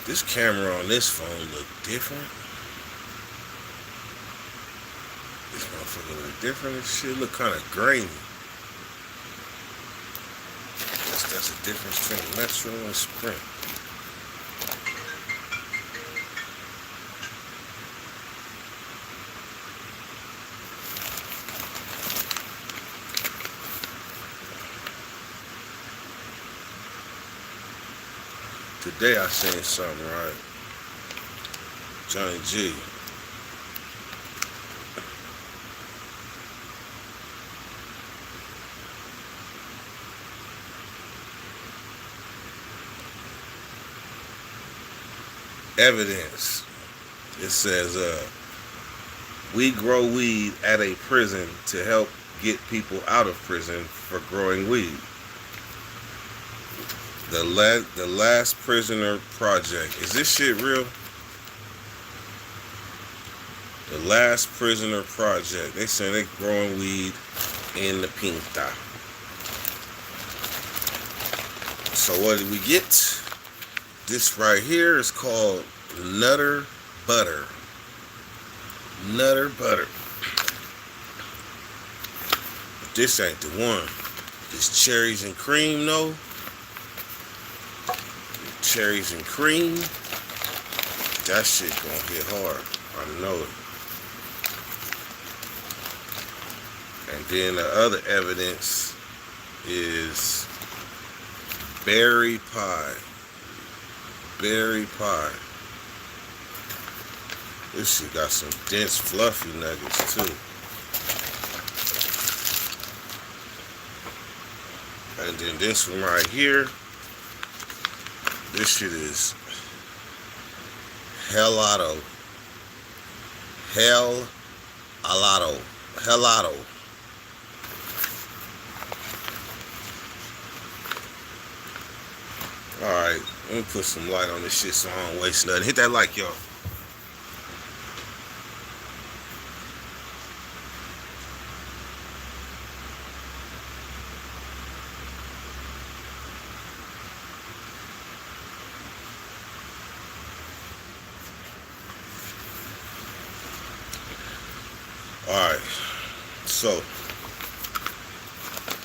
This camera on this phone look different. This motherfucker look different. This shit look kind of grainy. That's the difference between Metro and Sprint. Today I seen something, right? Johnny G. Evidence. It says, we grow weed at a prison to help get people out of prison for growing weed. The Last Prisoner Project. Is this shit real? The Last Prisoner Project. They say they growing weed in the Pinta. So what did we get? This right here is called Nutter Butter. Nutter Butter. But this ain't the one. This cherries and cream, though. Cherries and cream. That shit gonna hit hard. I know it. And then the other evidence is berry pie. Berry pie. This shit got some dense, fluffy nuggets too. And then this one right here. This shit is Helado. Helado. Helado. Alright, let me put some light on this shit so I don't waste nothing. Hit that like, y'all. Alright, so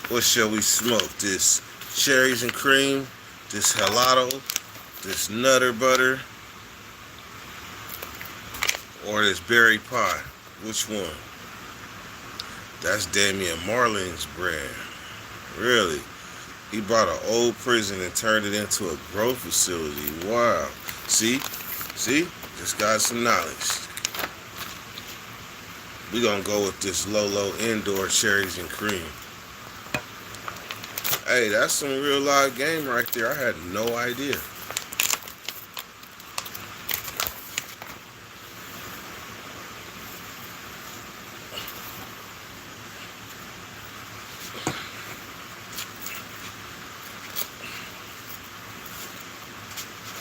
what shall we smoke? This cherries and cream, this helado, this nutter butter, or this berry pie? Which one? That's Damian Marlin's brand. Really? He bought an old prison and turned it into a growth facility. Wow. See? Just got some knowledge. We gonna go with this Lolo Indoor Cherries and Cream. Hey, that's some real live game right there. I had no idea.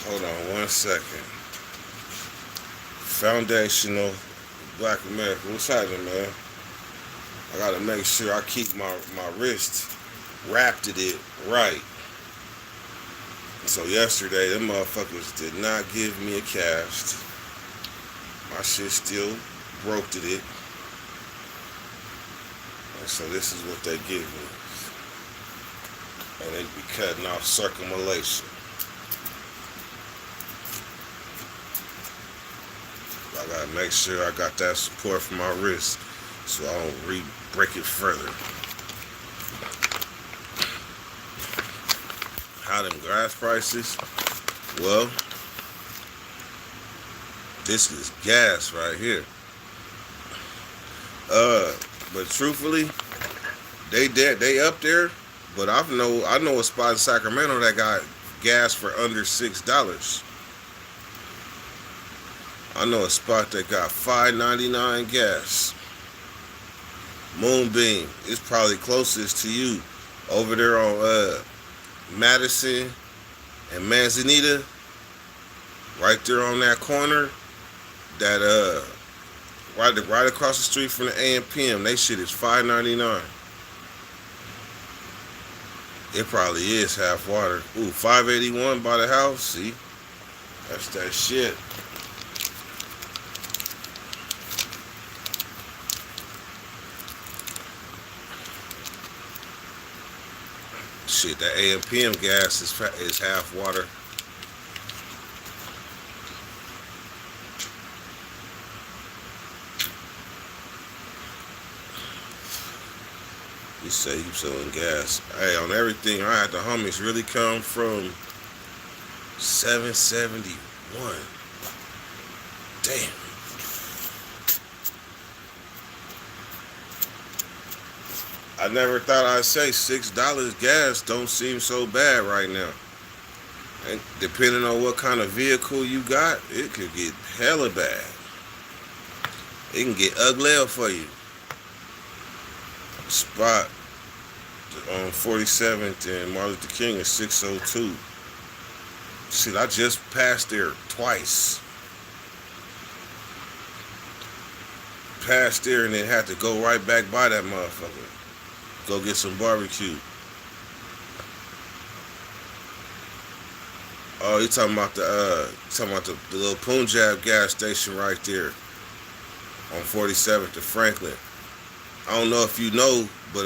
Hold on 1 second. Foundational Black America. What's happening, man? I gotta make sure I keep my wrist wrapped it right. So yesterday, them motherfuckers did not give me a cast. My shit still broke it. And so this is what they give me. And they be cutting off circumambulation. I gotta make sure I got that support for my wrist so I don't break it further. How them gas prices? Well, this is gas right here. But truthfully, they up there. But I know a spot in Sacramento that got gas for under $6. I know a spot that got $5.99 gas. Moonbeam is probably closest to you over there on Madison and Manzanita, right there on that corner. That right across the street from the AM/PM. They shit is $5.99. It probably is half water. Ooh, $5.81 by the house. See, That's that shit. Shit, that AM/PM gas is half water. You say you selling gas. Hey, on everything, I had the homies really come from 771. Damn. I never thought I'd say $6 gas don't seem so bad right now. And depending on what kind of vehicle you got, it could get hella bad. It can get uglier for you. Spot on 47th and Martin Luther King is 602. Shit, I just passed there twice. Passed there and then had to go right back by that motherfucker. Go get some barbecue. Oh, you talking about the little Punjab gas station right there on 47th and Franklin. I don't know if you know, but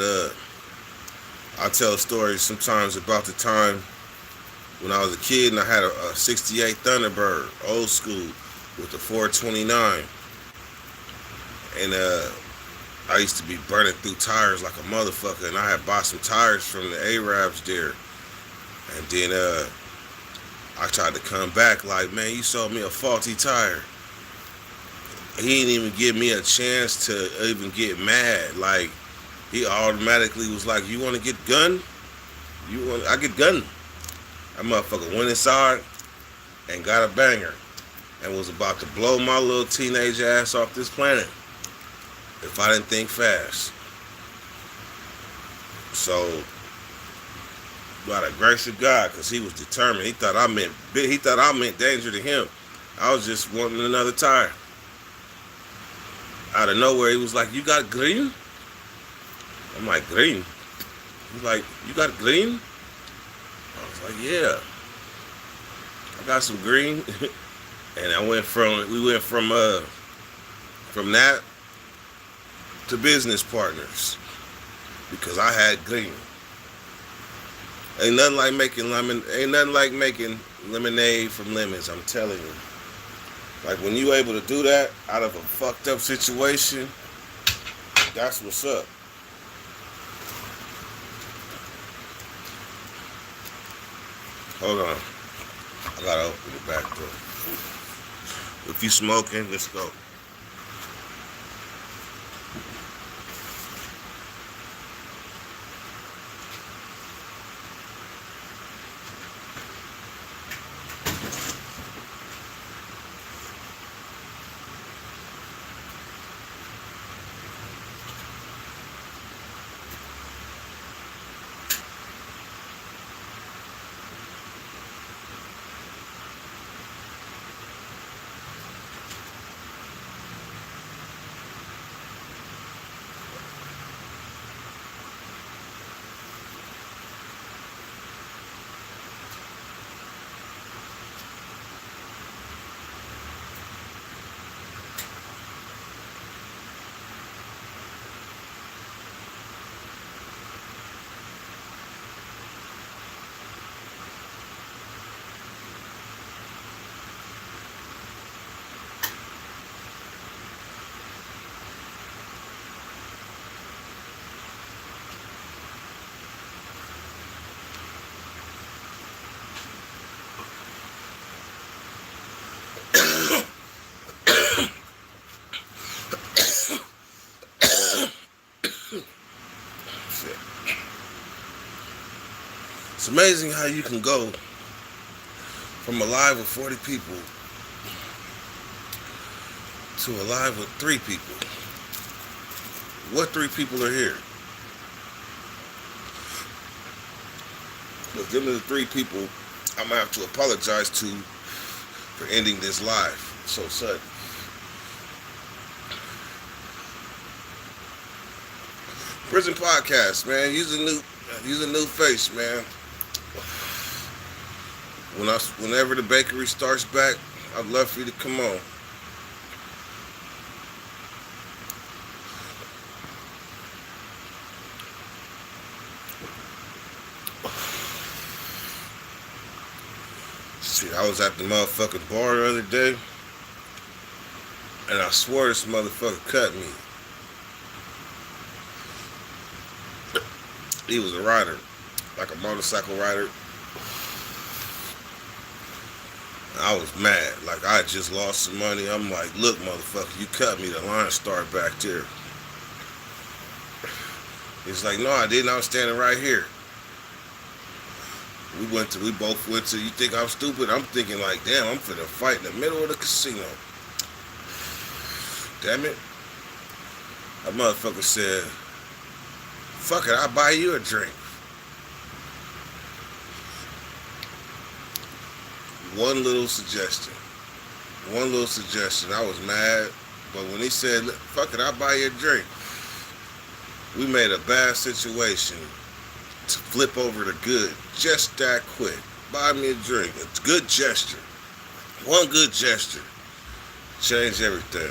I tell stories sometimes about the time when I was a kid and I had a 68 Thunderbird, old school, with the 429. And I used to be burning through tires like a motherfucker, and I had bought some tires from the Arabs there. And then I tried to come back like, man, you sold me a faulty tire. He didn't even give me a chance to even get mad. Like, he automatically was like, you want to get gun? I get gun. That motherfucker went inside and got a banger and was about to blow my little teenage ass off this planet if I didn't think fast. So, by the grace of God, because he was determined. He thought I meant danger to him. I was just wanting another tire. Out of nowhere, he was like, you got green? I'm like, green? He's like, you got green? I was like, yeah. I got some green. And we went from that to business partners because I had green. Ain't nothing like making lemonade from lemons, I'm telling you. Like, when you able to do that out of a fucked up situation, that's what's up. Hold on. I gotta open the back door. If you smoking, let's go. It's amazing how you can go from a live with 40 people to a live with 3 people. What 3 people are here? But them are the 3 people I'm gonna have to apologize to for ending this live so sudden. Prison Podcast, man. Use a new face, man. Whenever the bakery starts back, I'd love for you to come on. Shit, I was at the motherfucking bar the other day, and I swear this motherfucker cut me. He was a rider, like a motorcycle rider. I was mad. Like, I just lost some money. I'm like, look, motherfucker, you cut me. The line start back there. He's like, no, I didn't. I was standing right here. We both went to, you think I'm stupid? I'm thinking like, damn, I'm finna fight in the middle of the casino. Damn it. That motherfucker said, fuck it, I'll buy you a drink. One little suggestion. One little suggestion. I was mad, but when he said, fuck it, I'll buy you a drink, we made a bad situation to flip over to good just that quick. Buy me a drink. It's a good gesture. One good gesture changed everything.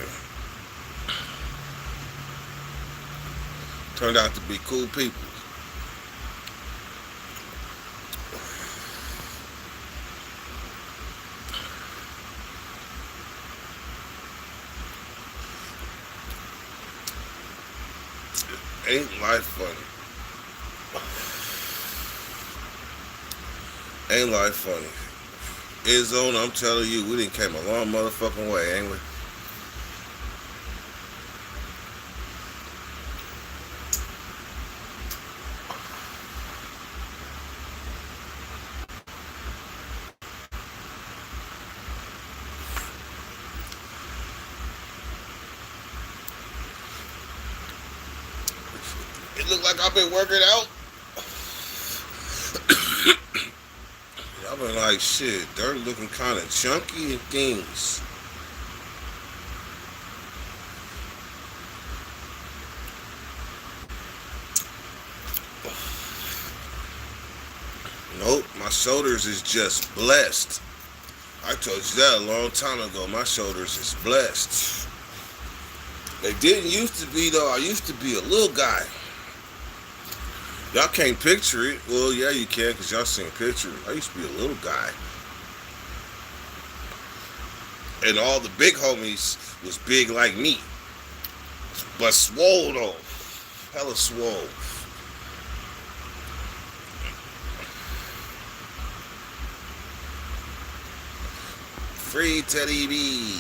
Turned out to be cool people. Ain't life funny? Ain't life funny? Izzone, I'm telling you, we done came a long motherfucking way, ain't we? It look like I've been working out. I've been like, shit, dirt looking kind of chunky and things. Nope, my shoulders is just blessed. I told you that a long time ago. My shoulders is blessed. They didn't used to be though. I used to be a little guy. Y'all can't picture it. Well, yeah, you can because y'all seen pictures. I used to be a little guy. And all the big homies was big like me. But swole though. Hella swole. Free Teddy B.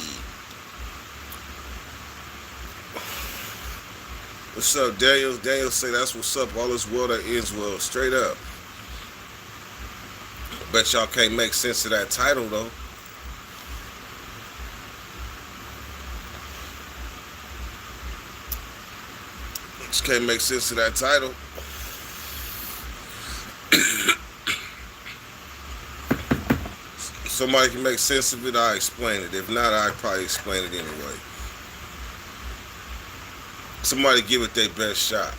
What's up, Daniel? Daniel say that's what's up. All this world that ends well. Straight up. Bet y'all can't make sense of that title though. Just can't make sense of that title. Somebody can make sense of it, I explain it. If not, I probably explain it anyway. Somebody give it their best shot.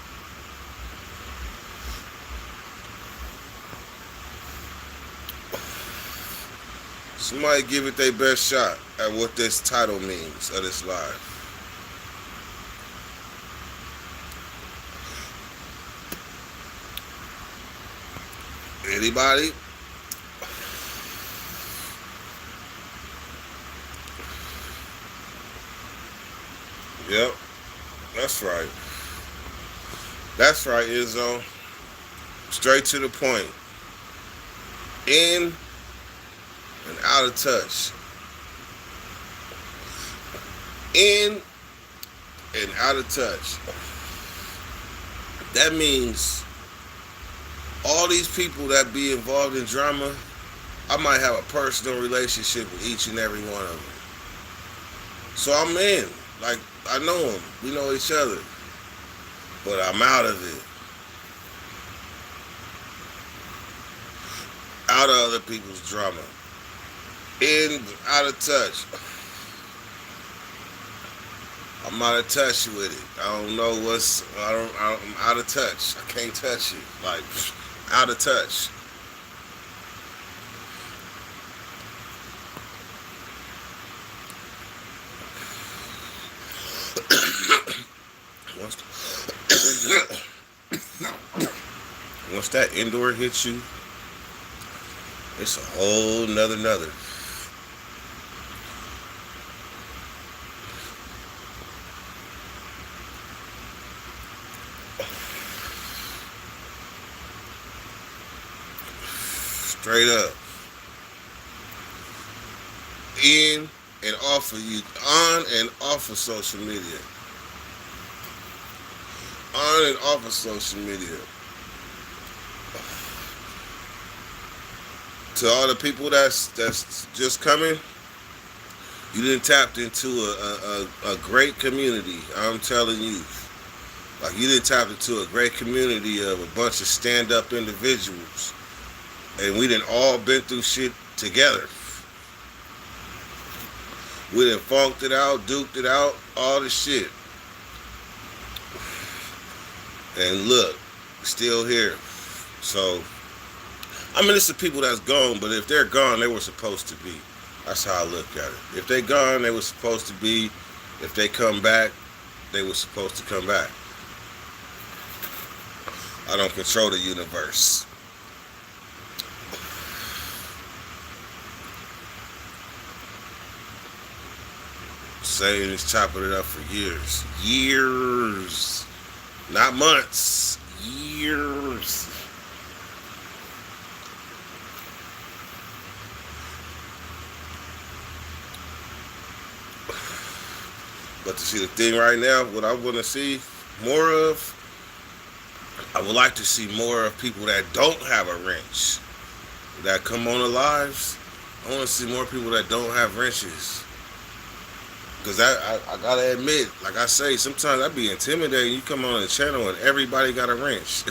Somebody give it their best shot at what this title means of this live. Anybody? Yep, that's right. That's right, Izzo. Straight to the point. In and out of touch. In and out of touch. That means all these people that be involved in drama, I might have a personal relationship with each and every one of them. So I'm in. Like, I know them. We know each other. But I'm out of it. Out of other people's drama. In, out of touch. I'm out of touch with it. I don't know I'm out of touch. I can't touch it. Like, out of touch. once that indoor hits you, it's a whole nother. Straight up. In and off of you, on and off of social media. On and off of social media. To all the people that's just coming, you didn't tap into a great community. I'm telling you. Like, you didn't tap into a great community of a bunch of stand-up individuals. And we done all been through shit together. We done funked it out, duked it out, all the shit. And look, still here. So, I mean, it's the people that's gone, but if they're gone, they were supposed to be. That's how I look at it. If they gone, they were supposed to be. If they come back, they were supposed to come back. I don't control the universe. Saying is chopping it up for years. Years. Not months. Years. But to see the thing right now, what I want to see more of, I would like to see more of people that don't have a wrench that come on the lives. I want to see more people that don't have wrenches. Because I gotta admit, like I say, sometimes I be intimidated. You come on the channel and everybody got a wrench.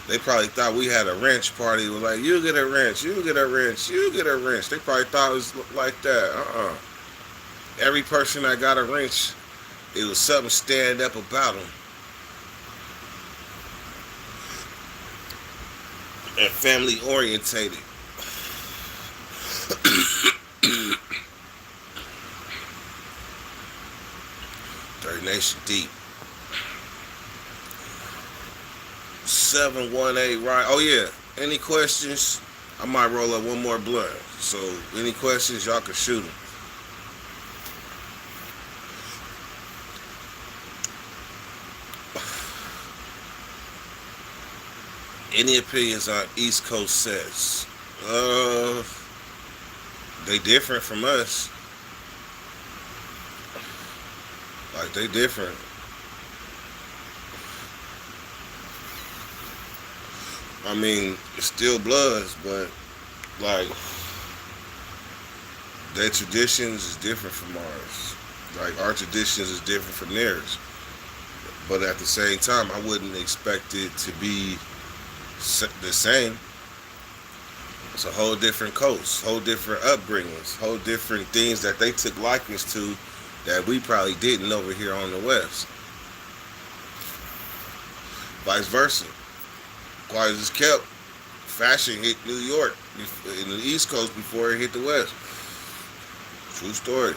They probably thought we had a wrench party. It was like, you get a wrench, you get a wrench, you get a wrench. They probably thought it was like that. Every person that got a wrench, it was something stand up about them. And family orientated. Third Nation Deep. 718 right. Oh yeah. Any questions? I might roll up one more blunt. So any questions, y'all can shoot them. Any opinions on East Coast sets? They different from us. Like, they different. I mean, it's still Bloods, but like, their traditions is different from ours. Like, our traditions is different from theirs. But at the same time, I wouldn't expect it to be the same. It's a whole different coast, whole different upbringings, whole different things that they took likeness to that we probably didn't over here on the West. Vice versa. Quiet as kept, fashion hit New York in the East Coast before it hit the West. True story.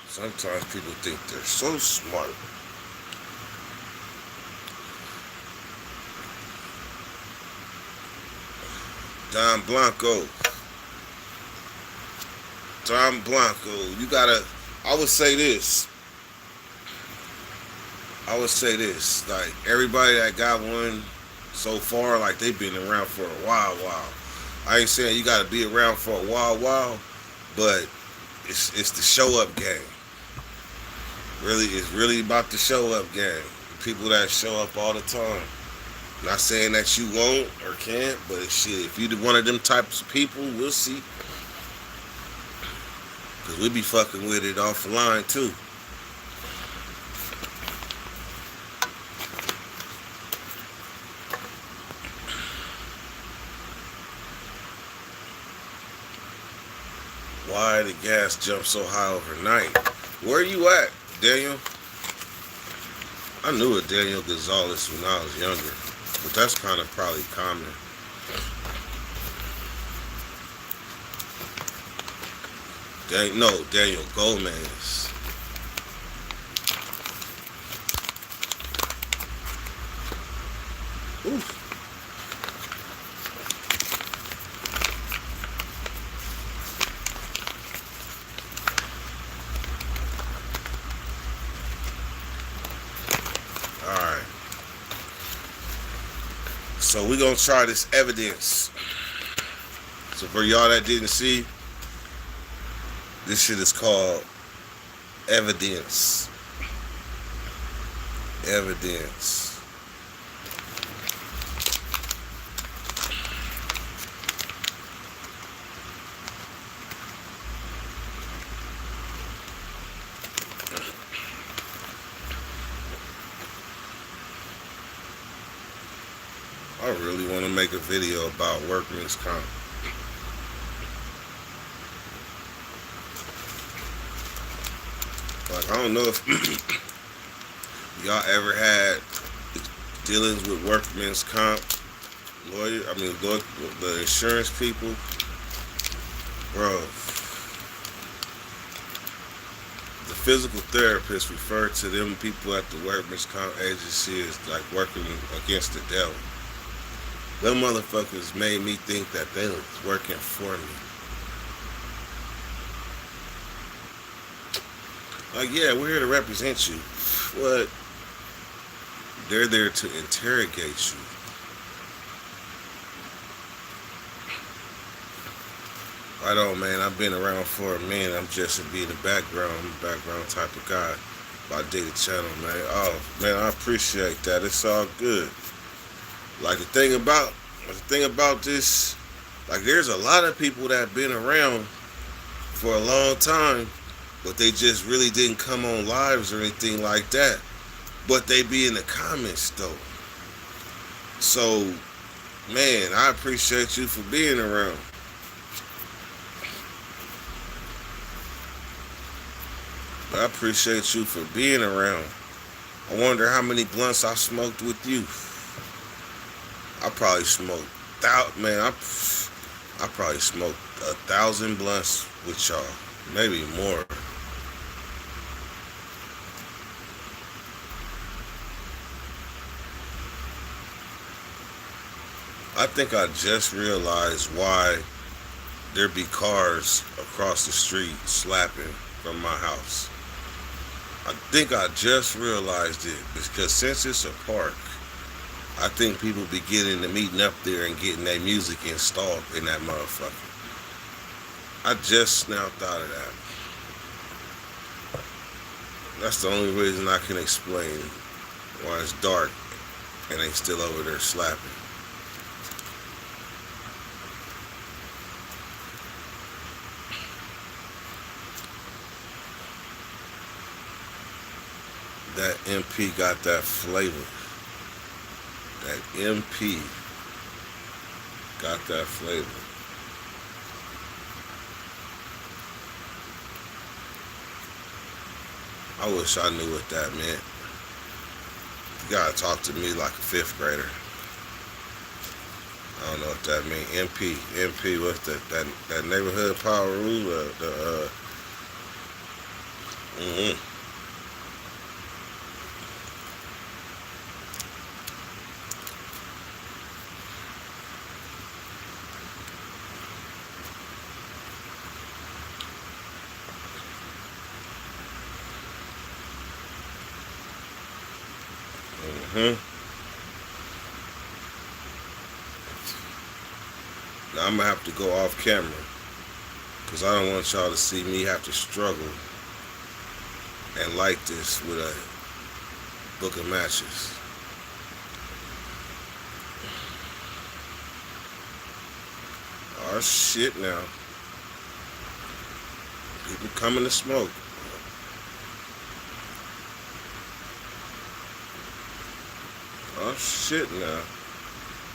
Sometimes people think they're so smart. Don Blanco, you gotta, I would say this, like, everybody that got one so far, like, they've been around for a while. I ain't saying you gotta be around for a while, but it's the show up game. Really, it's really about the show up game. People that show up all the time. Not saying that you won't or can't, but shit, if you're one of them types of people, we'll see. Because we be fucking with it offline too. Why the gas jump so high overnight? Where you at, Daniel? I knew a Daniel Gonzalez when I was younger. But that's kind of probably common. Daniel Gomez. Oof. All right. So we're gonna try this evidence. So for y'all that didn't see, this shit is called evidence. Evidence. I really want to make a video about workman's comp. Like, I don't know if y'all ever had dealings with workman's comp the insurance people. Bro, the physical therapist referred to them people at the workman's comp agency as like working against the devil. Them motherfuckers made me think that they was working for me. Like, yeah, we're here to represent you. What? They're there to interrogate you. Right on, man. I've been around for a minute. I'm just to be in the background. I'm a background type of guy. I dig the channel, man. Oh, man, I appreciate that. It's all good. Like, the thing about this, like, there's a lot of people that have been around for a long time, but they just really didn't come on lives or anything like that. But they be in the comments, though. So, man, I appreciate you for being around. I appreciate you for being around. I wonder how many blunts I smoked with you. I probably smoked, I probably smoked 1,000 blunts with y'all, maybe more. I think I just realized why there be cars across the street slapping from my house. I think I just realized it because since it's a park, I think people be getting to meeting up there and getting their music installed in that motherfucker. I just now thought of that. That's the only reason I can explain why it's dark and they still over there slapping. That MP got that flavor. That MP got that flavor. I wish I knew what that meant. You gotta talk to me like a fifth grader. I don't know what that means. MP, what's that neighborhood power rule? Now I'm gonna have to go off camera because I don't want y'all to see me have to struggle and like this with a book of matches. Oh shit now. People coming to smoke. Oh shit now.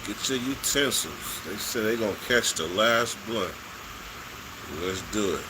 Get your utensils. They said they gonna catch the last blunt. Let's do it.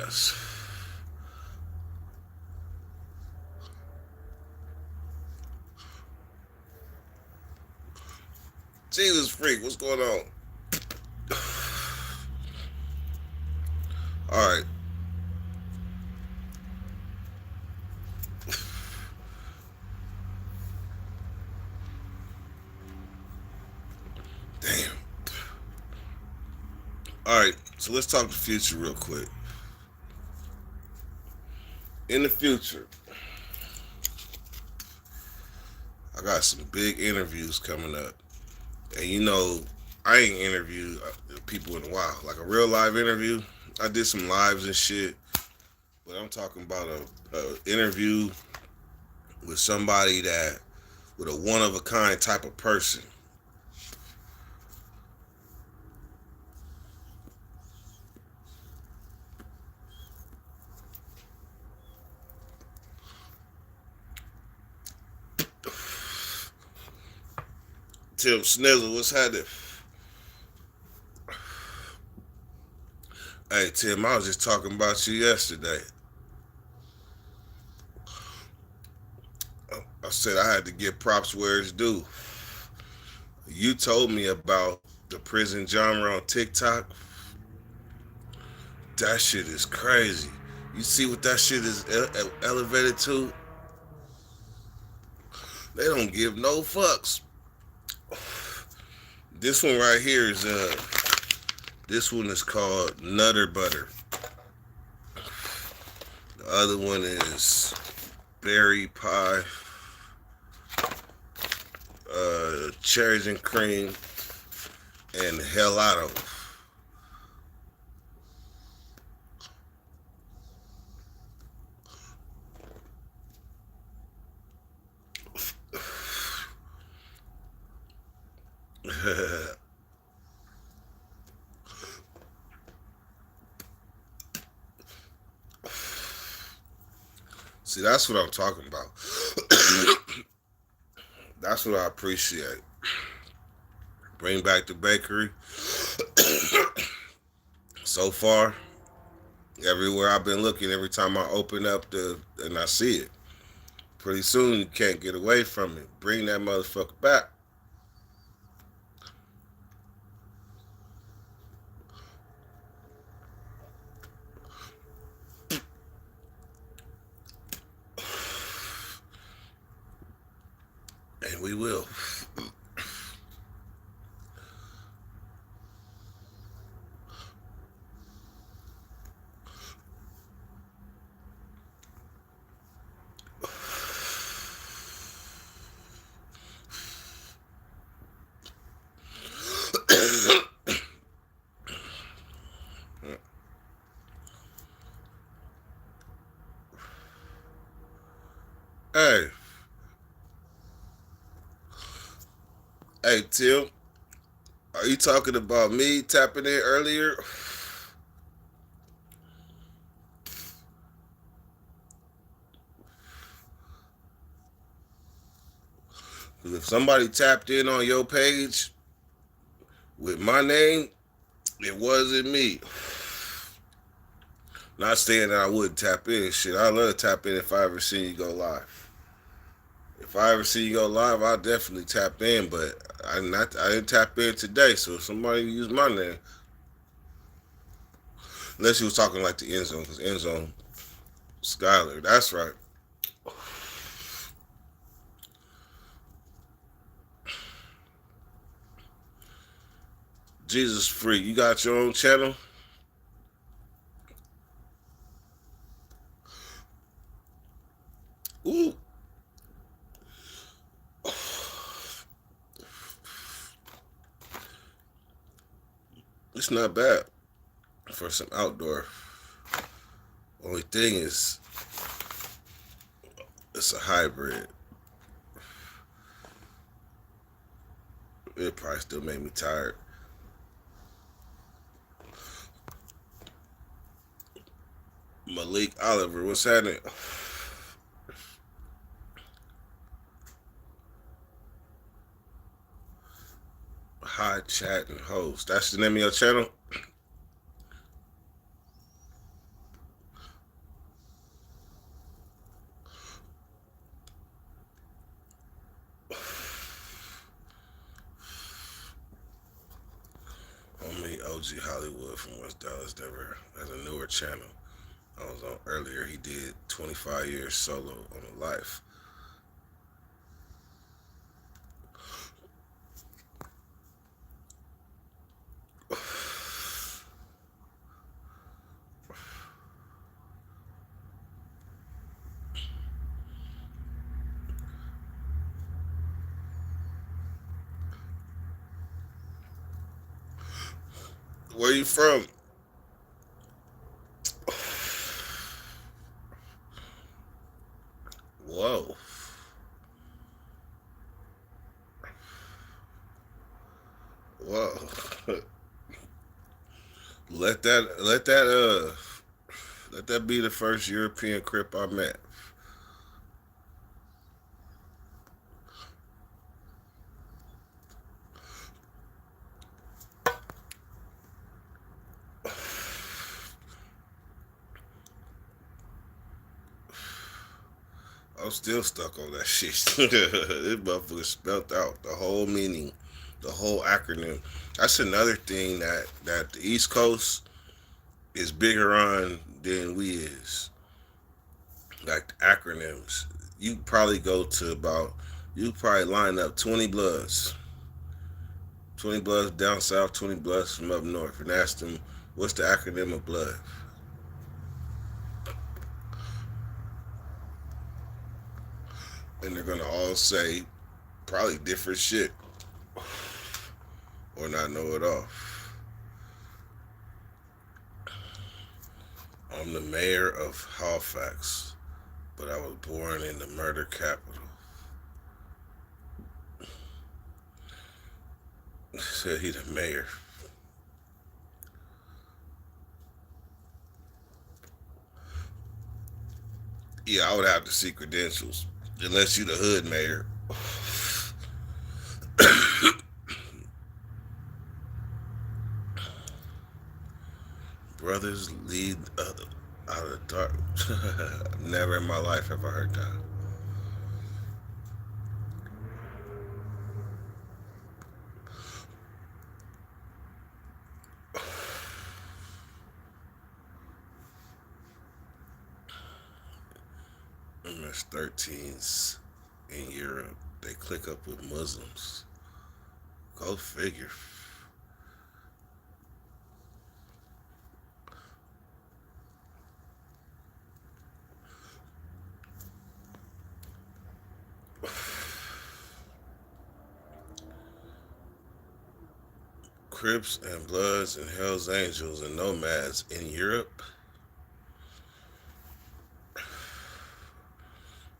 ass. Jesus freak, what's going on? All right. Damn. All right. So let's talk the future real quick. In the future, I got some big interviews coming up. And you know, I ain't interviewed people in a while. Like a real live interview. I did some lives and shit. But I'm talking about a interview with somebody that, with a one of a kind type of person. Tim Snizzle, what's happening? Hey Tim, I was just talking about you yesterday. I said I had to give props where it's due. You told me about the prison genre on TikTok. That shit is crazy. You see what that shit is elevated to? They don't give no fucks. This one right here is this one is called Nutter Butter. The other one is Berry Pie, Cherries and Cream, and Gelato. See, that's what I'm talking about. That's what I appreciate. Bring back the bakery. So far, everywhere I've been looking, every time I open up and I see it, pretty soon you can't get away from it. Bring that motherfucker back. And we will. Hey, hey, Tim, are you talking about me tapping in earlier? Because if somebody tapped in on your page with my name, it wasn't me. Not saying that I wouldn't tap in. Shit, I love to tap in if I ever see you go live. If I ever see you go live, I'll definitely tap in. But I didn't tap in today. So if somebody used my name, unless you was talking like the end zone, because end zone Skyler, that's right. Jesus Freak, you got your own channel? Ooh. It's not bad for some outdoor. Only thing is, it's a hybrid. It probably still make me tired. Malik Oliver, what's happening? Hi Chat and Host. That's the name of your channel? OG Hollywood from West Dallas, Denver, has a newer channel. I was on earlier. He did 25 years solo on a life. Where you from? Whoa. Whoa. Let that be the first European Crip I met. I'm still stuck on that shit. This motherfucker spelled out the whole meaning, the whole acronym. That's another thing that the East Coast is bigger on than we is. Like the acronyms. You probably line up 20 Bloods. 20 Bloods down south, 20 Bloods from up north, and ask them, what's the acronym of blood? And they're gonna all say probably different shit or not know it all. I'm the mayor of Halifax, but I was born in the murder capital. Said he the mayor. Yeah, I would have to see credentials. Unless you the hood mayor. Brothers lead other out of the dark. Never in my life have I heard that. MS-13s in Europe. They click up with Muslims. Go figure. Crips and Bloods and Hells Angels and Nomads in Europe.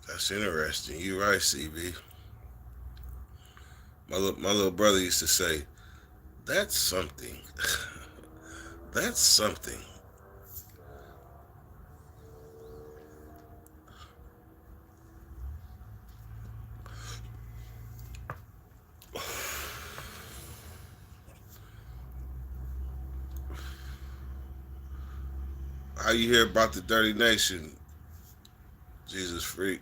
That's interesting. You right, CB. My little brother used to say, "That's something. That's something." How you hear about the Dirty Nation, Jesus freak?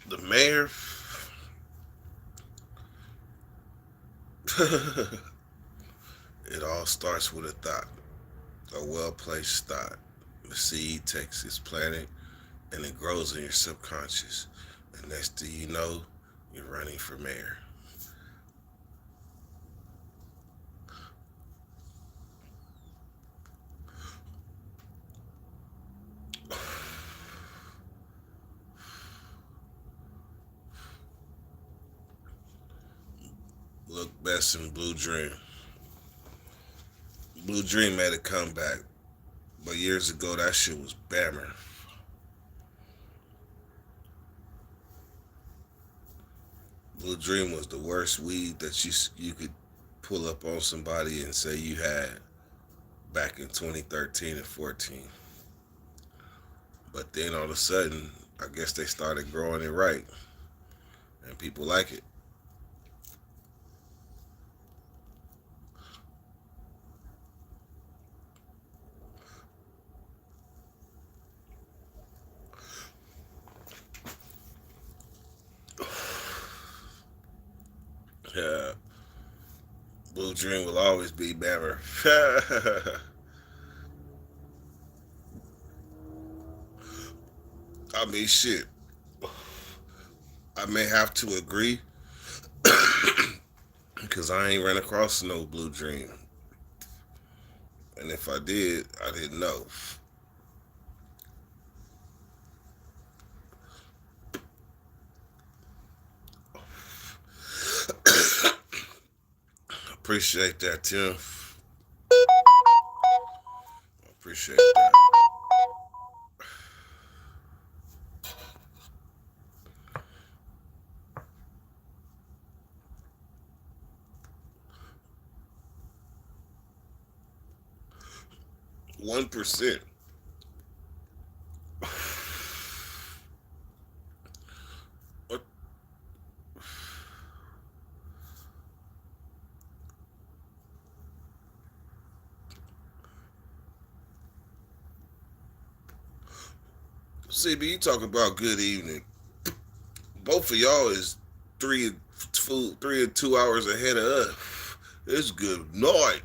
The mayor. It all starts with a thought, a well placed thought. The seed takes its planet and it grows in your subconscious. And next thing you know, you're running for mayor. Look best in Blue Dream. Blue Dream made a comeback, but years ago that shit was bammer. Blue Dream was the worst weed that you could pull up on somebody and say you had back in 2013 and 14. But then all of a sudden, I guess they started growing it right, and people like it. Yeah, Blue Dream will always be better. I mean, shit. I may have to agree because I ain't ran across no Blue Dream, and if I did, I didn't know. Appreciate that, Tim. Appreciate that. 1%. What? CB, you talking about good evening? Both of y'all is three, 3 or 2 hours ahead of us. It's good night.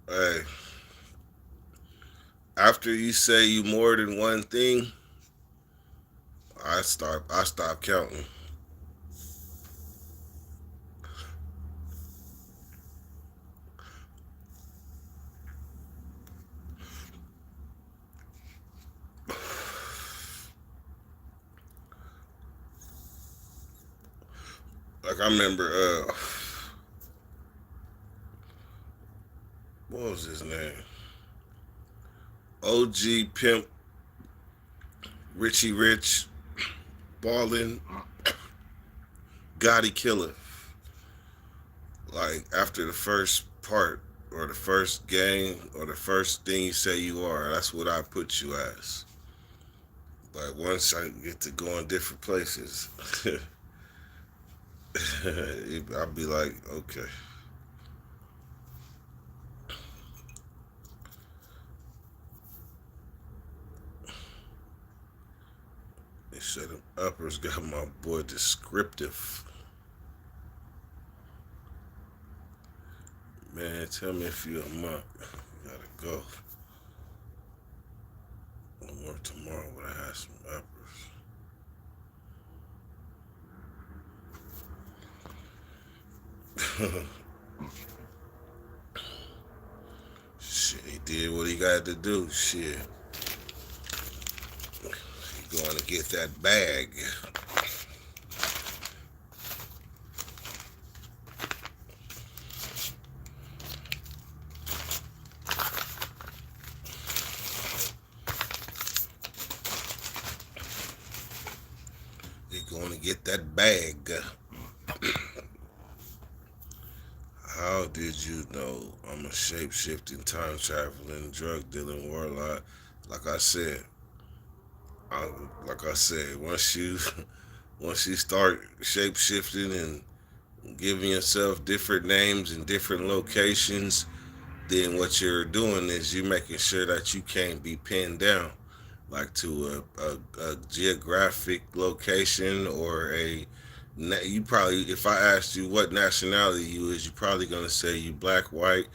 Hey, after you say you more than one thing, I stop counting. Like I remember, what was his name? OG Pimp, Richie Rich, Ballin, Gotti Killer. Like after the first part or the first game or the first thing you say you are, that's what I put you as. But once I get to going different places, I'll be like, okay. They said them uppers got my boy descriptive. Man, tell me if you a monk. Gotta go. I'll work tomorrow when I have some uppers. Shit, he did what he got to do. Shit. He going to get that bag. He going to get that bag. How did you know I'm a shape shifting, time traveling, drug dealing warlock? Like I said, I, like I said, once you start shape shifting and giving yourself different names in different locations, then what you're doing is you're making sure that you can't be pinned down, like to a geographic location or you probably, if I asked you what nationality you is, you're probably gonna say you black, white,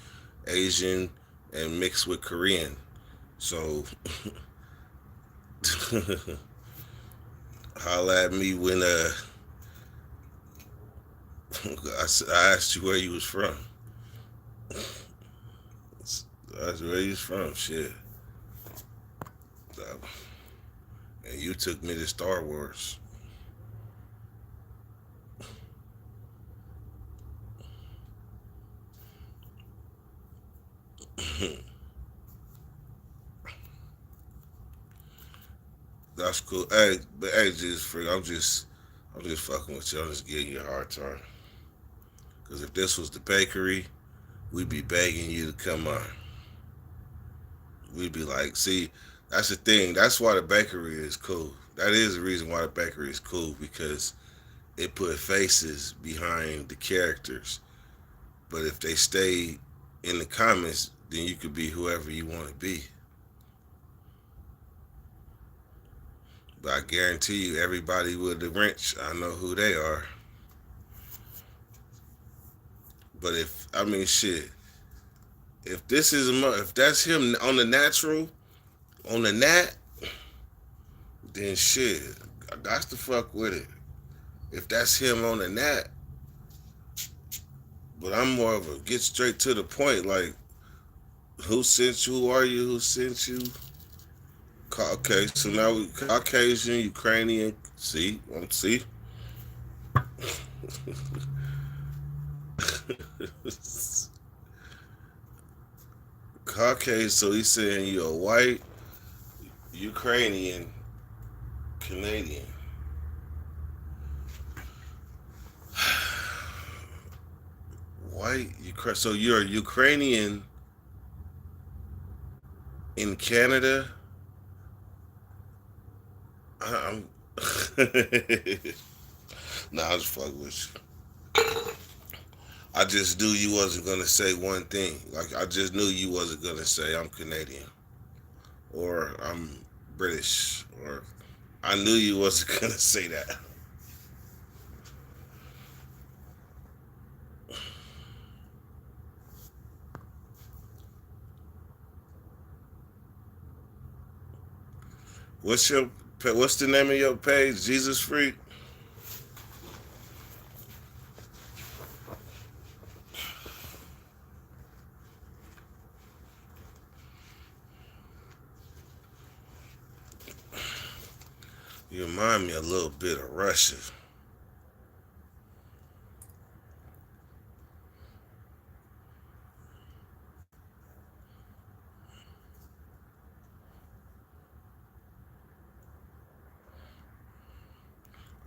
Asian, and mixed with Korean. So holla at me when I asked you where you was from. I asked you where you was from. Shit. And you took me to Star Wars. That's cool. Hey, but hey, just free. I'm just fucking with you. I'm just giving you a hard time. Cause if this was the bakery, we'd be begging you to come on. We'd be like, see, that's the thing. That's why the bakery is cool. That is the reason why the bakery is cool because it put faces behind the characters. But if they stay in the comments, then you could be whoever you want to be. But I guarantee you, everybody with the wrench, I know who they are. But if I mean shit, if this is if that's him on the natural, on the nat, then shit, I got to fuck with it. If that's him on the nat, but I'm more of a get straight to the point. Like, who sent you? Who are you? Who sent you? Okay, so now we Caucasian, Ukrainian. See. Caucasian. So he's saying you're a white Ukrainian Canadian. White Ukraine. So you're a Ukrainian in Canada. I'm. Nah, I just fuck with you. I just knew you wasn't gonna say one thing. Like I just knew you wasn't gonna say I'm Canadian or I'm British or I knew you wasn't gonna say that. What's the name of your page? Jesus Freak. You remind me a little bit of Russia.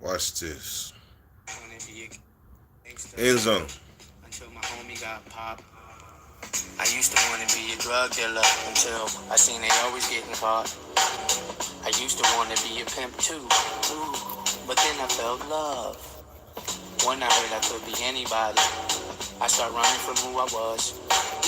Watch this. End zone. Until my homie got popped. I used to want to be a drug dealer until I seen they always getting caught. I used to want to be a pimp too, but then I felt love. When I heard I could be anybody, I start running from who I was.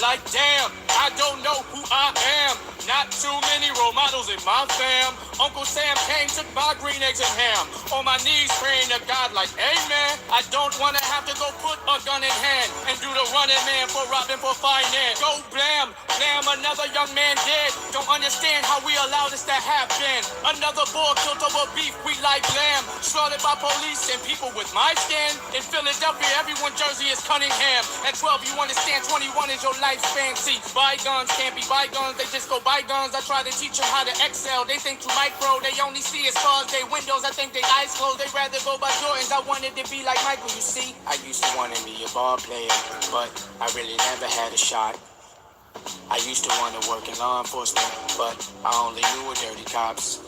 Like damn, I don't know who I am. Not too many role models in my fam. Uncle Sam came, took my green eggs and ham. On my knees praying to God like, amen. I don't want to have to go put a gun in hand and do the running man for robbing for finance. Go blam, blam, another young man dead. Don't understand how we allow this to happen. Another boy killed over beef, we like lamb. Slaughtered by police and people with my skin. In Philadelphia, everyone Jersey is Cunningham. At 12, you understand 21 is your lifespan. See, bygones can't be bygones, they just go bygones. I try to teach them how to excel. They think too micro, they only see as far as their windows. I think they eyes closed, they rather go by Jordans. I wanted to be like Michael, you see. I used to want to be a ball player, but I really never had a shot. I used to want to work in law enforcement, but I only knew dirty cops.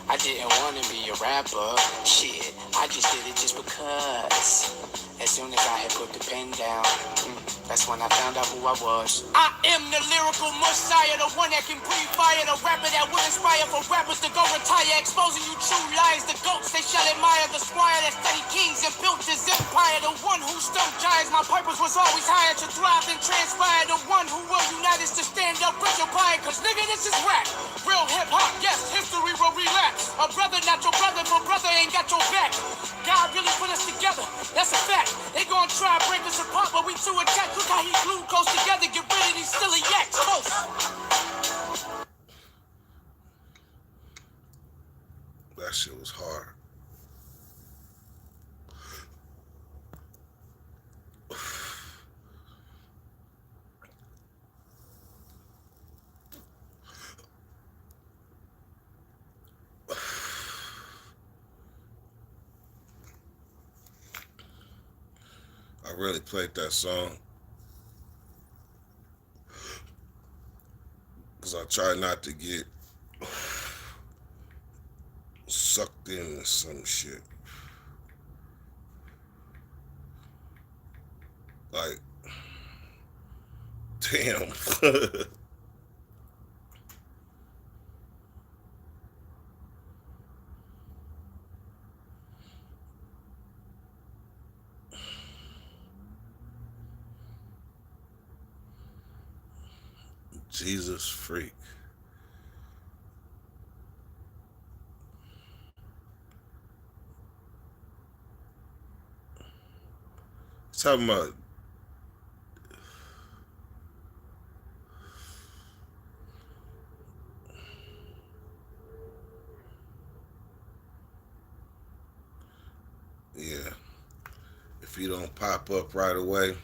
I didn't want to be a rapper, shit, I just did it just because. As soon as I had put the pen down, that's when I found out who I was. I am the lyrical messiah, the one that can breathe fire, the rapper that will inspire for rappers to go retire, exposing you true liars, the goats they shall admire, the squire that studied kings and built his empire, the one who stumped giants. My purpose was always higher, to thrive and transpire, the one who will unite us to stand up with your pride, cause nigga this is rap, real hip hop, yes, history will relapse. A brother not your brother, but brother ain't got your back. God really put us together, that's a fact. They gon' try to break us apart, but we too attached. Look how he glued close together, get rid of these silly yaks. That shit was hard. I really played that song. Cause I try not to get sucked into some shit. Like, damn. Jesus freak. Talking about yeah. If you don't pop up right away,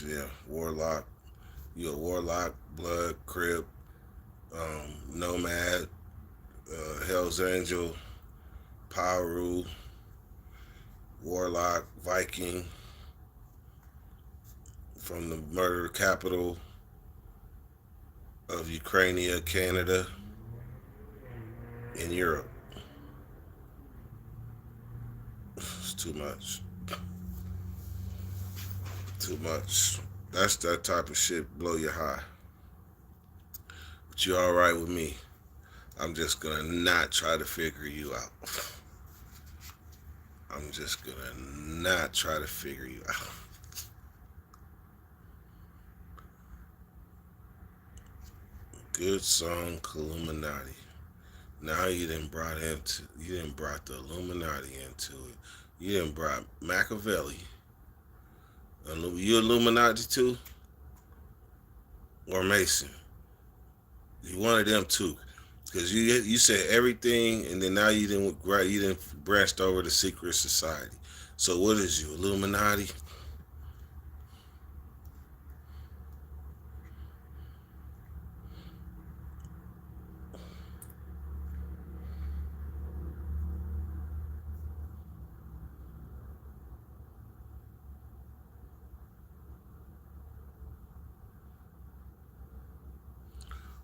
yeah, warlock. You a warlock, blood, crib, nomad, Hell's Angel, Paru, warlock, Viking from the murder capital of Ukraine, Canada, in Europe. It's too much. Too much. That's that type of shit blow your high. But you're alright with me. I'm just gonna not try to figure you out. I'm just gonna not try to figure you out. Good song, Illuminati. Now you didn't brought the Illuminati into it. You didn't brought Machiavelli. You Illuminati too? Or Mason? You one of them too. Because you said everything, and then now you didn't branched over to secret society. So what is you, Illuminati?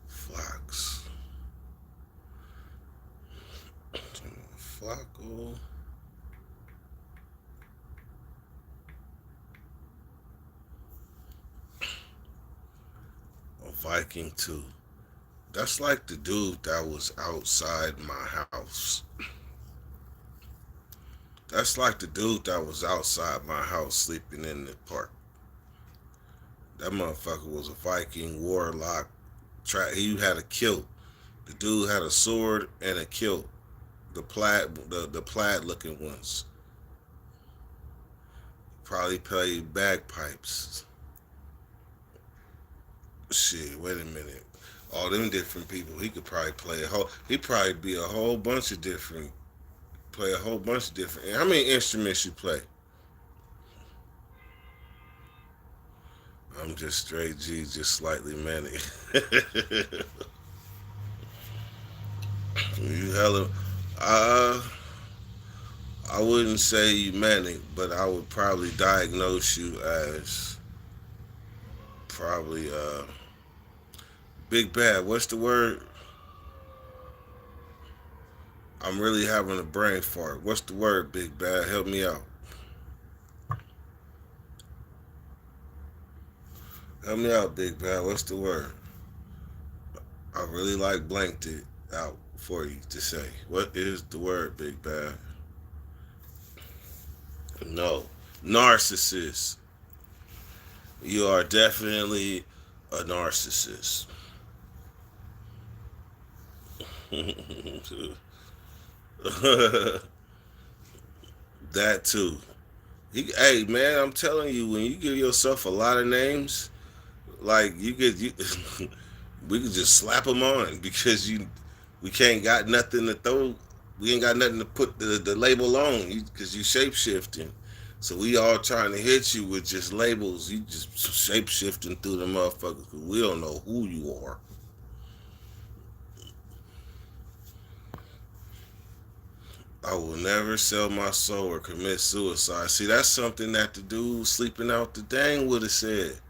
Fox. Flacco. A Viking too. That's like the dude that was outside my house. That's like the dude that was outside my house sleeping in the park. That motherfucker was a Viking warlock. He had a kilt. The dude had a sword and a kilt. The plaid looking ones. Probably played bagpipes. Shit, wait a minute. All them different people. He could probably play a whole. He'd probably be a whole bunch of different. Play a whole bunch of different. How many instruments you play? I'm just straight G, just slightly manic. You hella. Uh, I wouldn't say you manic, but I would probably diagnose you as probably big bad. What's the word? I'm really having a brain fart. What's the word, big bad? Help me out. Help me out, big bad. What's the word? I really like blanked it out for you to say. What is the word, big bad? No. Narcissist. You are definitely a narcissist. That too. Hey man, I'm telling you, when you give yourself a lot of names, like we could just slap them on because we can't got nothing to throw. We ain't got nothing to put the label on because you shape shifting. So we all trying to hit you with just labels. You just shape shifting through the motherfuckers. 'Cause we don't know who you are. I will never sell my soul or commit suicide. See, that's something that the dude sleeping out the dang would have said.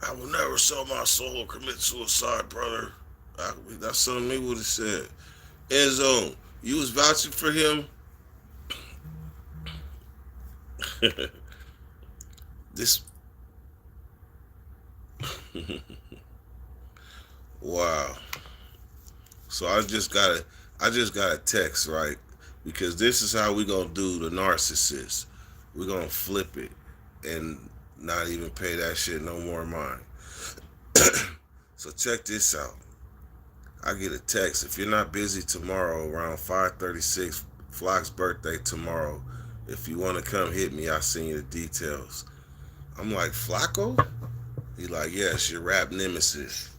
I will never sell my soul or commit suicide, brother. That's something he would have said. Enzo, you was vouching for him? This, wow. So I just got a text, right? Because this is how we gonna do the narcissist. We gonna flip it and not even pay that shit no more mind. So check this out. I get a text. If you're not busy tomorrow around 5:36, Flock's birthday tomorrow. If you want to come hit me, I'll send you the details. I'm like, Flacco? He like, yes, your rap nemesis.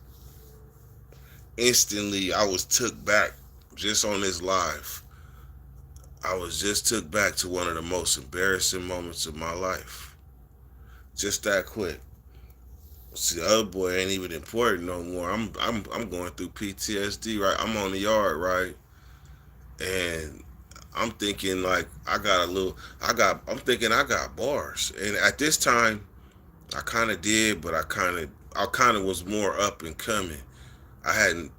Instantly, I was took back just on this live. I was just took back to one of the most embarrassing moments of my life. Just that quick. See, the other boy ain't even important no more. I'm going through PTSD, right? I'm on the yard, right? And I'm thinking like I'm thinking I got bars. And at this time I kinda did, but I kinda was more up and coming.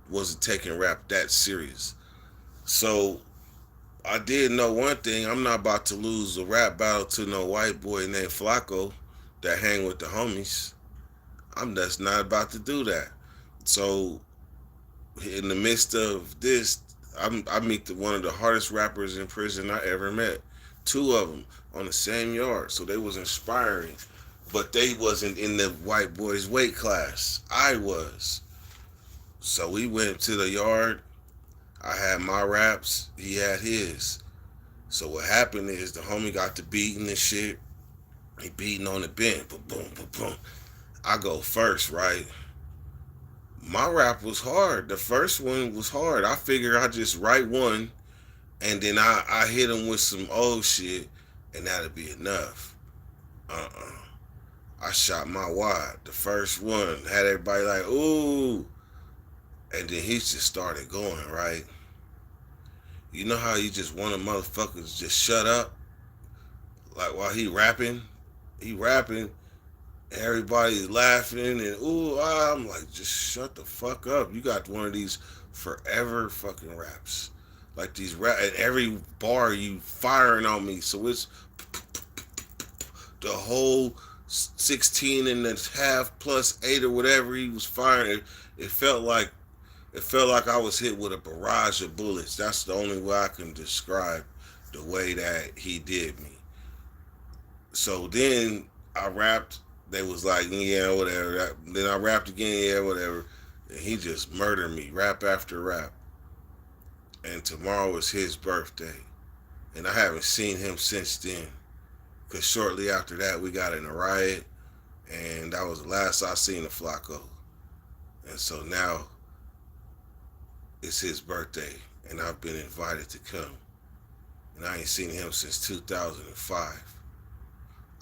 Wasn't taking rap that serious. So I did know one thing, I'm not about to lose a rap battle to no white boy named Flacco that hang with the homies. I'm just not about to do that. So in the midst of this, I meet one of the hardest rappers in prison I ever met. Two of them on the same yard, so they was inspiring, but they wasn't in the white boys weight class. I was. So we went to the yard. I had my raps. He had his. So what happened is the homie got to beating and shit. He beating on the bench. Boom, boom, boom, boom. I go first, right? My rap was hard. The first one was hard. I figured I just write one and then I hit him with some old shit and that'd be enough. Uh-uh. I shot my wad. The first one had everybody like, ooh. And then he just started going, right? You know how you just want a motherfucker to just shut up? Like while he rapping? He rapping. Everybody's laughing and ooh, I'm like, just shut the fuck up. You got one of these forever fucking raps. Like these rap at every bar you firing on me. So it's the whole 16 and a half plus 8 or whatever he was firing. It felt like I was hit with a barrage of bullets. That's the only way I can describe the way that he did me. So then I rapped. They was like, yeah, whatever. Then I rapped again, yeah, whatever. And he just murdered me, rap after rap. And tomorrow is his birthday. And I haven't seen him since then. Because shortly after that, we got in a riot. And that was the last I seen of Flacco. And so now it's his birthday. And I've been invited to come. And I ain't seen him since 2005.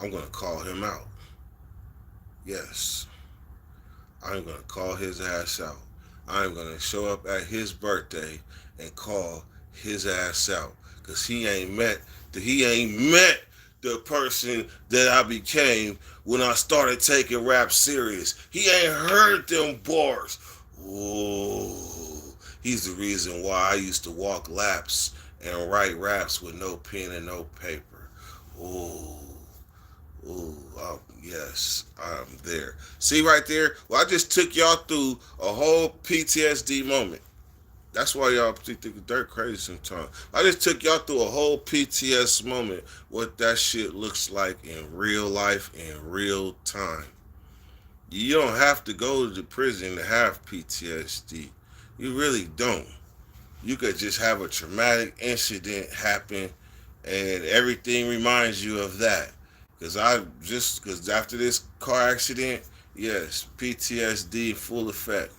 I'm going to call him out. Yes, I'm going to call his ass out. I'm going to show up at his birthday and call his ass out. Because he ain't met the person that I became when I started taking rap serious. He ain't heard them bars. Ooh, he's the reason why I used to walk laps and write raps with no pen and no paper. Ooh. Ooh, yes, I'm there. See right there? Well, I just took y'all through a whole PTSD moment. That's why y'all think dirt crazy sometimes. I just took y'all through a whole PTS moment, what that shit looks like in real life, in real time. You don't have to go to the prison to have PTSD. You really don't. You could just have a traumatic incident happen and everything reminds you of that. Because after this car accident, yes, PTSD full effect.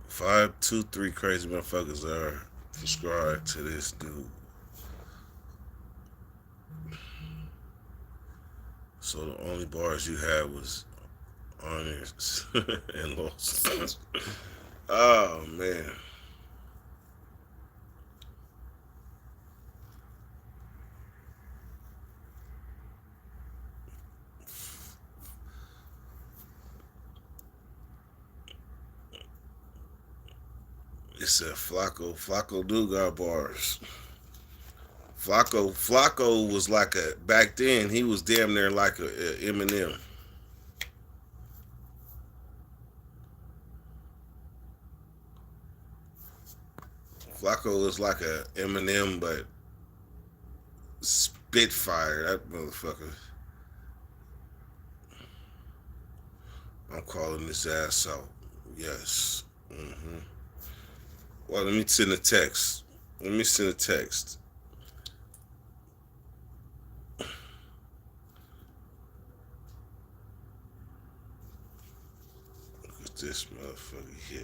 523 crazy motherfuckers are subscribed to this dude. So the only bars you had was honors and losses. Oh man. It said Flacco. Flacco do got bars. Flacco was like a back then. He was damn near like a Eminem. Flacco was like a Eminem, but Spitfire. That motherfucker. I'm calling this ass out. Yes. Well, let me send a text. Let me send a text. Look at this motherfucker here.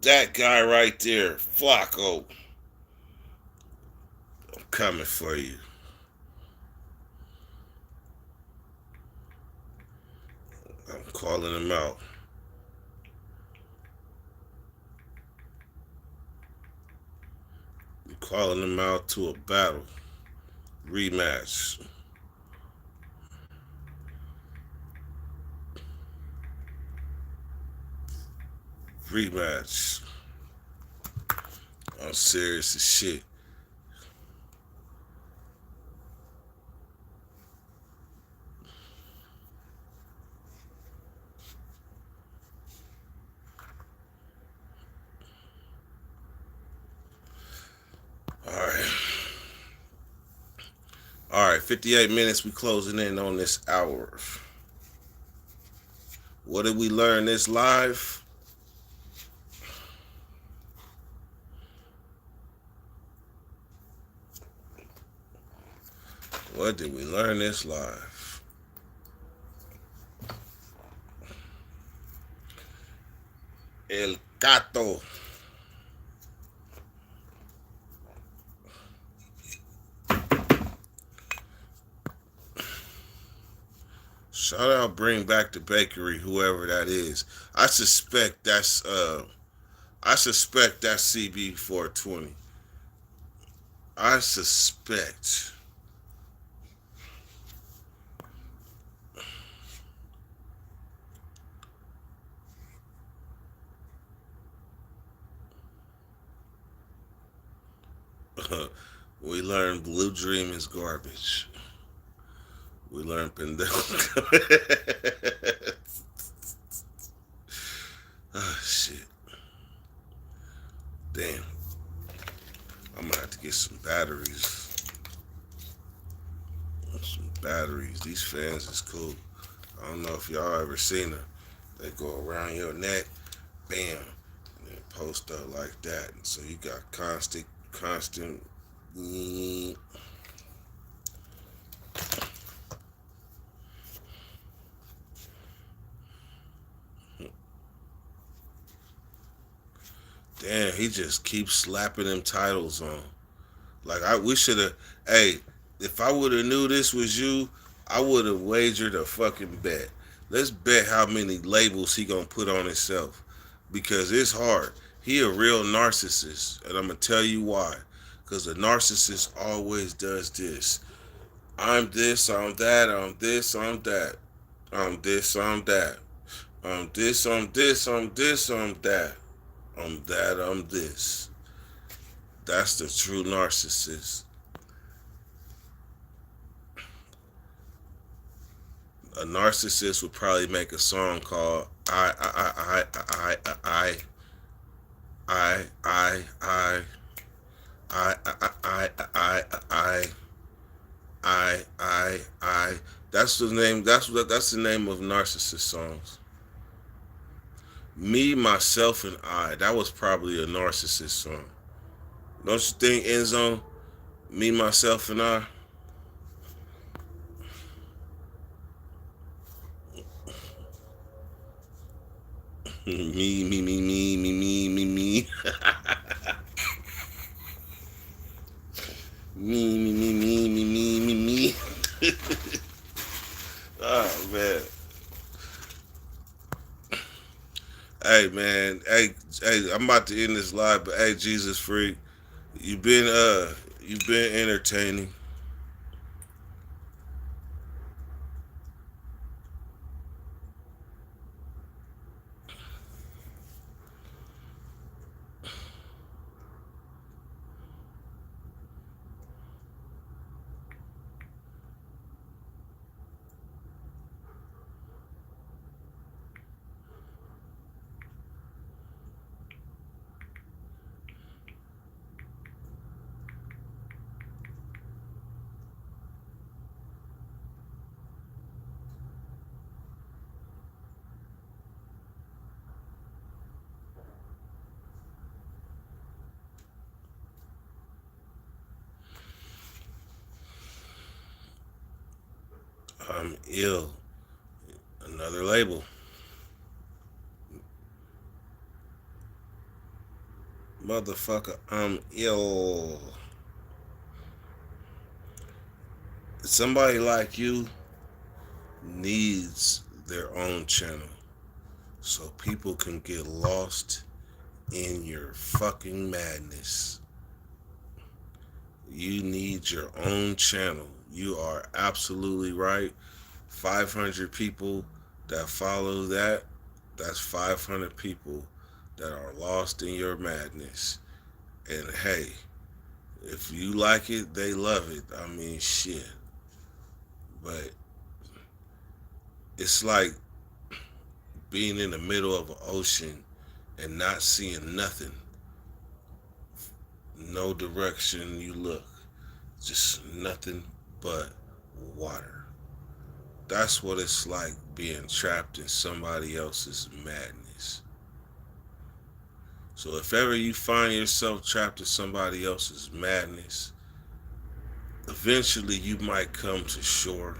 That guy right there, Flacco. I'm coming for you. I'm calling him out. I'm calling him out to a battle. Rematch. Rematch. I'm serious as shit. All right. All right, 58 minutes. We closing in on this hour. What did we learn this live? What did we learn this live? El Gato. Shout out, bring back the bakery, whoever that is. I suspect that's CB420. I suspect. We learned Blue Dream is garbage. We learned Pendejo. Oh shit. Damn. I'm gonna have to get some batteries. Some batteries. These fans is cool. I don't know if y'all ever seen them. They go around your neck, bam, and then post up like that. And so you got constant. Damn, he just keeps slapping them titles on. Like we should have. Hey, if I would have knew this was you, I would have wagered a fucking bet. Let's bet how many labels he gonna put on himself, because it's hard. He a real narcissist, and I'm gonna tell you why. Because the narcissist always does this. I'm this, I'm that, I'm this, I'm that. I'm this, I'm that. I'm this, I'm this, I'm this, I'm that. I'm that, I'm this. That's the true narcissist. A narcissist would probably make a song called I. That's the name. That's the name of narcissist songs. Me, myself, and I. That was probably a narcissist song. Don't you think, Enzo? Me, myself, and I. Me. Me. Oh man. Hey man. Hey, I'm about to end this live, but hey, Jesus freak, you been you've been entertaining. I'm ill. Another label. Motherfucker, I'm ill. Somebody like you needs their own channel so people can get lost in your fucking madness. You need your own channel. You are absolutely right. 500 people that follow that, that's 500 people that are lost in your madness. And hey, if you like it, they love it. I mean, shit. But it's like being in the middle of an ocean and not seeing nothing. No direction you look. Just nothing but water. That's what it's like being trapped in somebody else's madness. So if ever you find yourself trapped in somebody else's madness, eventually you might come to shore,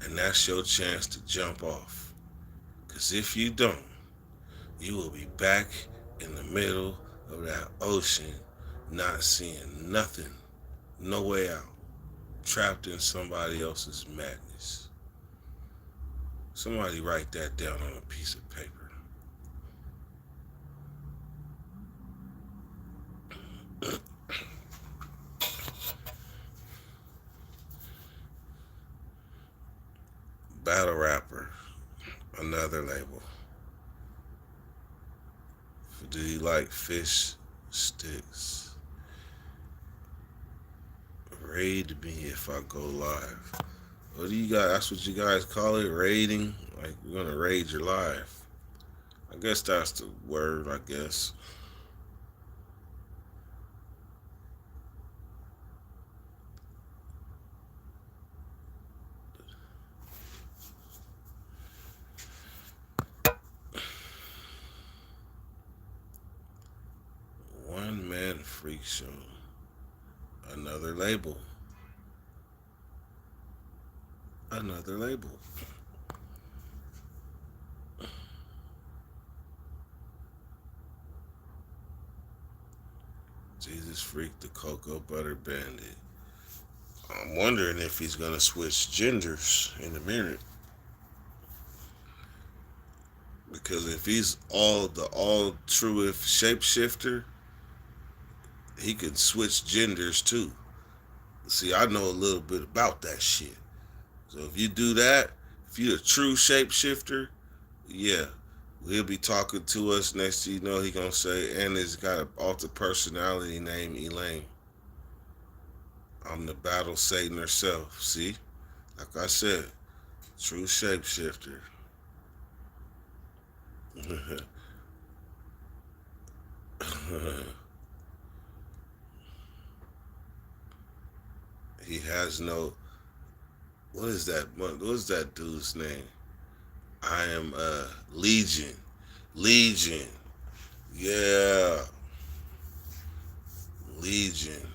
and that's your chance to jump off. Because if you don't, you will be back in the middle of that ocean, not seeing nothing, no way out, trapped in somebody else's madness. Somebody write that down on a piece of paper. Battle rapper, another label. Do you like fish sticks? Raid me if I go live. What do you guys? That's what you guys call it, raiding. Like we're gonna raid your live. I guess that's the word. I guess. One man freak show. Another label. Another label. Jesus freak the cocoa butter bandit. I'm wondering if he's gonna switch genders in a minute. Because if he's all truth shapeshifter, he can switch genders too. See, I know a little bit about that shit. So if you do that, if you're a true shapeshifter, yeah, he'll be talking to us. Next thing you know, he gonna say, and he's got an altered personality named Elaine. I'm the battle Satan herself. See, like I said, true shapeshifter. He has no. What is that? What is that dude's name? I am Legion. Legion. Yeah. Legion.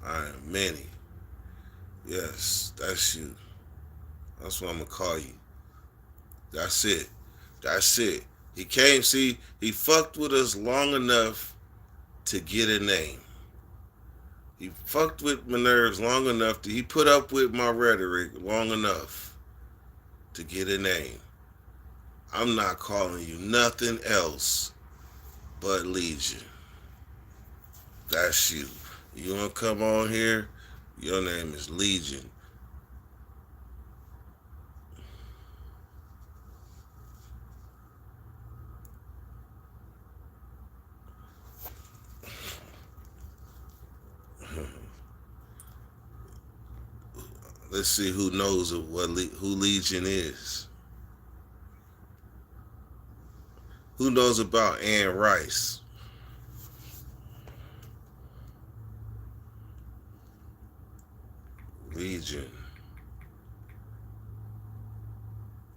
I am many. Yes, that's you. That's what I'm gonna call you. That's it. That's it. He came, see, he fucked with us long enough to get a name. He fucked with my nerves long enough he put up with my rhetoric long enough to get a name. I'm not calling you nothing else but Legion. That's you. You wanna come on here? Your name is Legion. Let's see who knows who Legion is. Who knows about Anne Rice? Legion.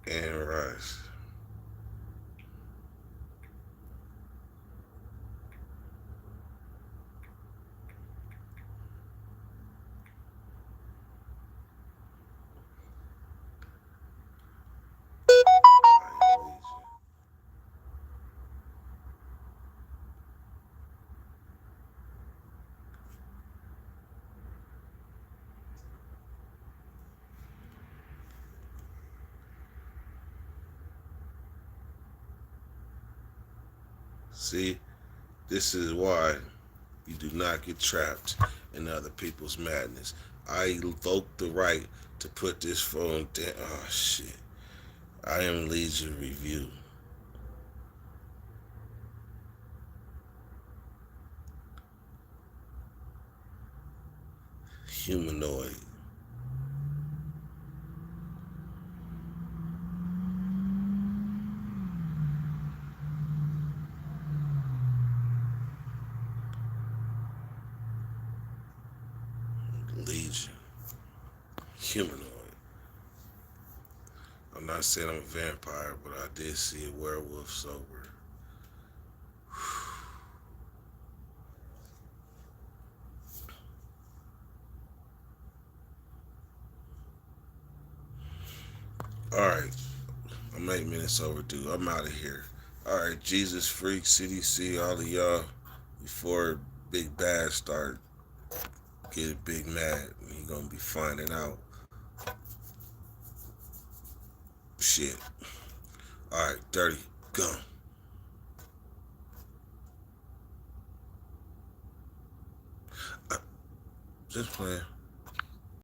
Anne Rice. See, this is why you do not get trapped in other people's madness. I invoke the right to put this phone down. Oh shit. I am Legion Review. Humanoid. Legion. Humanoid. I'm not saying I'm a vampire, but I did see a werewolf sober. Alright. I'm 8 minutes overdue. I'm out of here. Alright, Jesus Freak, CDC, all of y'all, before Big Bad start getting big mad, he gonna be finding out. Shit. Alright, dirty. Go. Just playing.